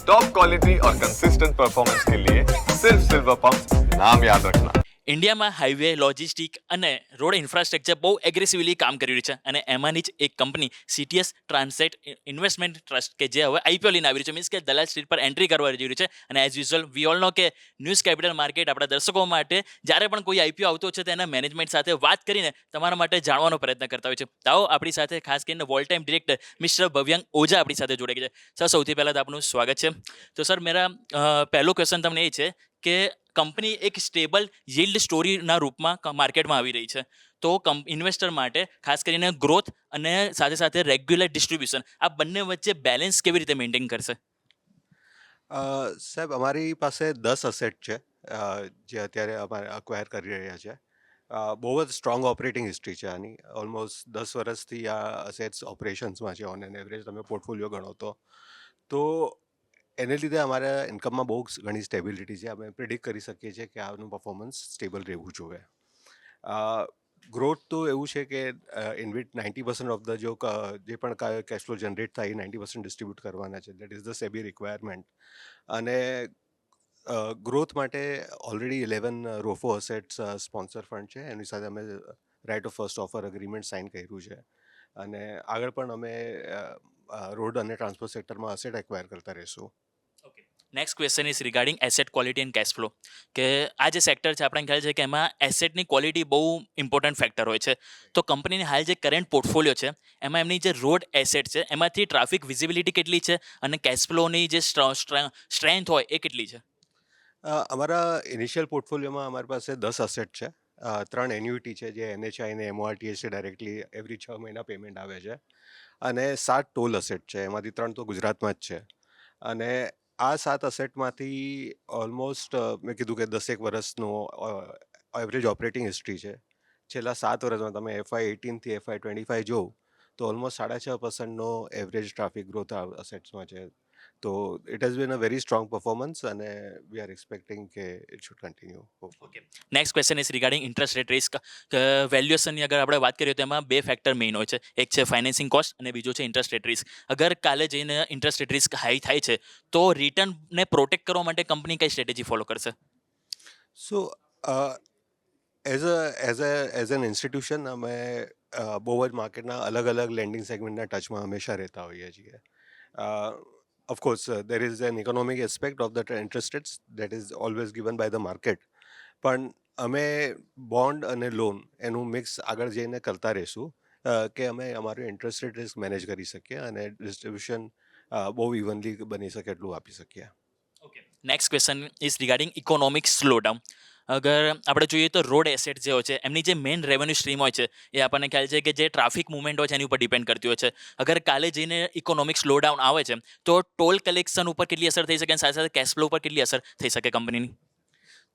Top quality और consistent performance के लिए सिर्फ सिल्वर पंप नाम याद रखना। ઇન્ડિયામાં હાઈવે લોજિસ્ટિક અને રોડ ઇન્ફ્રાસ્ટ્રક્ચર બહુ એગ્રેસિવલી કામ કરી રહ્યું છે અને એમાંની જ એક કંપની સીટીએસ ટ્રાન્સેટ ઇન્વેસ્ટમેન્ટ ટ્રસ્ટ કે જે હવે આઈપીઓ લઈને આવી રહ્યું છે, મીન્સ કે દલાલ સ્ટ્રીટ પર એન્ટ્રી કરવા જઈ રહ્યું છે. અને as usual we all know કે ન્યૂઝ કેપિટલ માર્કેટ આપણા દર્શકો માટે જ્યારે પણ કોઈ આઈપીઓ આવતો છે તેના મેનેજમેન્ટ સાથે વાત કરીને તમારા માટે જાણવાનો પ્રયત્ન કરતા હોય છે. તો આપણી સાથે ખાસ કરીને whole time director mister Bhavyang Ojha આપણી સાથે જોડે છે. સર, સૌથી પહેલાં તો આપનું સ્વાગત છે. તો સર, મેરા પહેલો ક્વેશ્ચન તમને એ છે કે કંપની એક સ્ટેબલ yieldસ્ટોરીના રૂપમાં માર્કેટમાં આવી રહી છે, તો ઇન્વેસ્ટર માટે ખાસ કરીને ગ્રોથ અને સાથે સાથે રેગ્યુલર ડિસ્ટ્રીબ્યુશન આ બંને વચ્ચે બેલેન્સ કેવી રીતે મેન્ટેન કરશે? સાહેબ, અમારી પાસે 10 અસેટ છે જે અત્યારે અમારે અક્વાયર કરી રહ્યા છે. બહુ જ સ્ટ્રોંગ ઓપરેટિંગ હિસ્ટ્રી છે આની. ઓલમોસ્ટ 10 વર્ષથી આ અસેટ્સ ઓપરેશન્સમાં છે. ઓન એન એવરેજ તમે પોર્ટફોલિયો ગણો તો એને લીધે અમારા ઇન્કમમાં બહુ ઘણી સ્ટેબિલિટી છે. અમે પ્રિડિક્ટ કરી શકીએ છીએ કે આનું પરફોર્મન્સ સ્ટેબલ રહેવું જોઈએ. ગ્રોથ તો એવું છે કે ઇનવિટ 90% ઓફ ધ જે પણ કેશ ફ્લો જનરેટ થાય એ 90% ડિસ્ટ્રીબ્યુટ કરવાના છે. That is the SEBI requirement. અને ગ્રોથ માટે already 11 ROFO assets sponsor fund છે. એની સાથે અમે right of first offer agreement sign કર્યું છે. અને આગળ પણ અમે રોડ અને ટ્રાન્સપોર્ટ સેક્ટરમાં અસેટ એક્વાયર કરતા રહીશું. Next question is regarding asset quality and cash flow. કે આ જે સેક્ટર છે આપણને ખ્યાલ છે કે એમાં એસેટની ક્વોલિટી બહુ ઇમ્પોર્ટન્ટ ફેક્ટર હોય છે. તો કંપનીની હાલ જે કરંટ પોર્ટફોલિયો છે એમાં એમની જે રોડ એસેટ છે એમાંથી ટ્રાફિક વિઝિબિલિટી કેટલી છે અને કેશ ફ્લોની જે સ્ટ્રેન્થ હોય એ કેટલી છે? અમારા ઇનિશિયલ પોર્ટફોલિયોમાં અમારી પાસે 10 અસેટ છે. 3 એન્યુઇટી છે જે એનએચઆઈ અને એમઓઆરટીએસ ડાયરેક્ટલી એવરી 6 મહિના પેમેન્ટ આવે છે. અને 7 ટોલ અસેટ છે, એમાંથી 3 તો ગુજરાતમાં જ છે. અને આ 7 અસેટમાંથી ઓલમોસ્ટ મેં કીધું કે 10 વર્ષનો એવરેજ ઓપરેટિંગ હિસ્ટ્રી છે. છેલ્લા 7 વર્ષમાં તમે FY18 થી FY25 જોવો તો ઓલમોસ્ટ 6.5%નો એવરેજ ટ્રાફિક ગ્રોથ આ અસેટ્સમાં છે. તો it has been a very strong performance અને વી આર એક્સપેક્ટિંગ કે it should continue. Okay. Next question is regarding interest rate risk. વેલ્યુએશનની અગર આપણે વાત કરીએ તો એમાં 2 ફેક્ટર મેઇન હોય છે. એક છે ફાઇનાન્સિંગ કોસ્ટ અને બીજો છે ઇન્ટરેસ્ટ રેટ રિસ્ક. અગર કાલે જઈને ઇન્ટરેસ્ટ રેટ રિસ્ક હાઈ થાય છે તો રિટર્નને પ્રોટેક્ટ કરવા માટે કંપની કઈ સ્ટ્રેટેજી ફોલો કરશે? સો એઝ એન ઇન્સ્ટિટ્યુશન અમે બહુ જ માર્કેટના અલગ અલગ લેન્ડિંગ સેગમેન્ટના ટચમાં હંમેશા રહેતા હોઈએ છીએ. Of course there is an economic aspect of the interest rates that is always given by the market. પણ અમે બોન્ડ અને લોન એનું મિક્સ આગળ જઈને કરતા રહીશું કે અમે અમારું ઇન્ટરેસ્ટ રેટ રિસ્ક મેનેજ કરી શકીએ અને ડિસ્ટ્રીબ્યુશન બહુ ઇવનલી બની શકે એટલું આપી શકીએ. Next question is regarding economic slowdown. અગર આપણે જોઈએ તો રોડ એસેટ જે હોય છે એમની જે મેઇન રેવન્યુ સ્ટ્રીમ હોય છે એ આપણને ખ્યાલ છે કે જે ટ્રાફિક મુવમેન્ટ હોય છે એની ઉપર ડિપેન્ડ કરતી હોય છે. અગર કાલે જઈને ઇકોનોમિક સ્લોડાઉન આવે છે તો ટોલ કલેક્શન ઉપર કેટલી અસર થઈ શકે અને સાથે સાથે કેશ ફ્લો ઉપર કેટલી અસર થઈ શકે કંપનીની?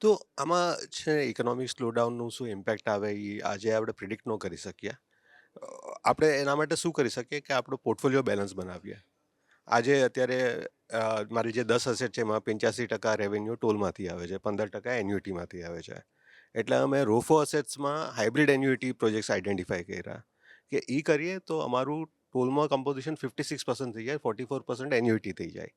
તો આમાં છે ઇકોનોમિક સ્લોડાઉનનું શું ઇમ્પેક્ટ આવે એ આજે આપણે પ્રિડિક્ટ ન કરી શકીએ. આપણે એના માટે શું કરી શકીએ કે આપણો પોર્ટફોલિયો બેલેન્સ બનાવીએ. આજે અત્યારે મારી જે 10 અસેટ છે એમાં 85% રેવન્યુ ટોલમાંથી આવે છે, 15% એન્યુઇટીમાંથી આવે છે. એટલે અમે રોફો અસેટ્સમાં હાઇબ્રિડ એન્યુઇટી પ્રોજેક્ટ્સ આઈડેન્ટિફાઈ કર્યા કે એ કરીએ તો અમારું ટોલમાં કમ્પોઝિશન 56% થઈ જાય, 44% એન્યુઇટી થઈ જાય.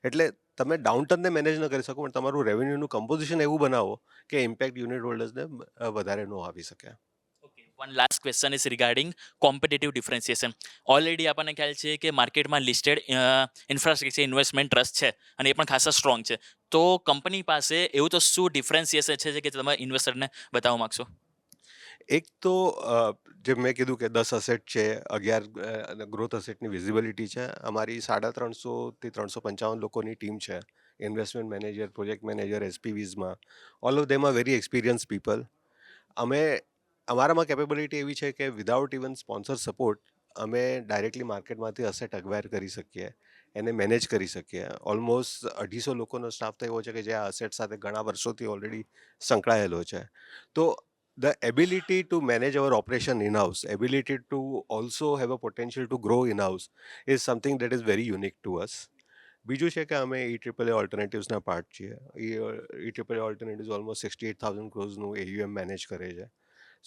એટલે તમે ડાઉનટર્નને મેનેજ ન કરી શકો પણ તમારું રેવન્યુનું કમ્પોઝિશન એવું બનાવો કે ઇમ્પેક્ટ યુનિટ હોલ્ડર્સને વધારે ન આવી શકે. One last question is regarding competitive differentiation. Already આપણને ખ્યાલ છે કે માર્કેટમાં લિસ્ટેડ ઇન્ફ્રાસ્ટ્રક્ચર ઇન્વેસ્ટમેન્ટ ટ્રસ્ટ છે અને એ પણ ખાસા સ્ટ્રોંગ છે. તો કંપની પાસે એવું તો શું ડિફરન્સિએશન છે કે તમે ઇન્વેસ્ટરને બતાવવા માંગશો? એક તો જે મેં કીધું કે 10 અસેટ છે, 11 ગ્રોથ અસેટની વિઝિબિલિટી છે. અમારી 350 થી 355 લોકોની ટીમ છે. ઇન્વેસ્ટમેન્ટ મેનેજર, પ્રોજેક્ટ મેનેજર, એસપીવીઝમાં all of them are very experience people. અમારામાં કેપેબિલિટી એવી છે કે વિધાઉટ ઇવન સ્પોન્સર સપોર્ટ અમે ડાયરેક્ટલી માર્કેટમાંથી અસેટ અક્વાયર કરી શકીએ, એને મેનેજ કરી શકીએ. ઓલમોસ્ટ 250 લોકોનો સ્ટાફ તો એવો છે કે જે આ અસેટ સાથે ઘણા વર્ષોથી ઓલરેડી સંકળાયેલો છે. તો the ability to manage our operation in-house, ability to also have a potential to grow in-house is something that is very unique to us. બીજું છે કે અમે EAAA ઓલ્ટરનેટિવ્સના પાર્ટ છીએ. EAAA ઓલ્ટરનેટિવ્સ ઓલમોસ્ટ 68,000 ક્રોઝનું AUM મેનેજ કરે છે.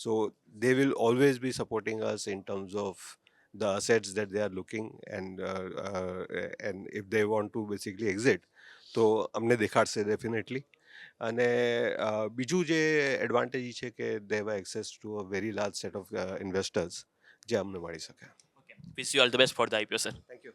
So they will always be supporting us in terms of the assets that they are looking, and if they want to basically exit, તો અમને દેખાડશે ડેફિનેટલી. અને બીજું જે એડવાન્ટેજ છે કે they have access to a very large set of investors જે અમને મળી શકે. Wish you all the best for the IPO sir. Thank you.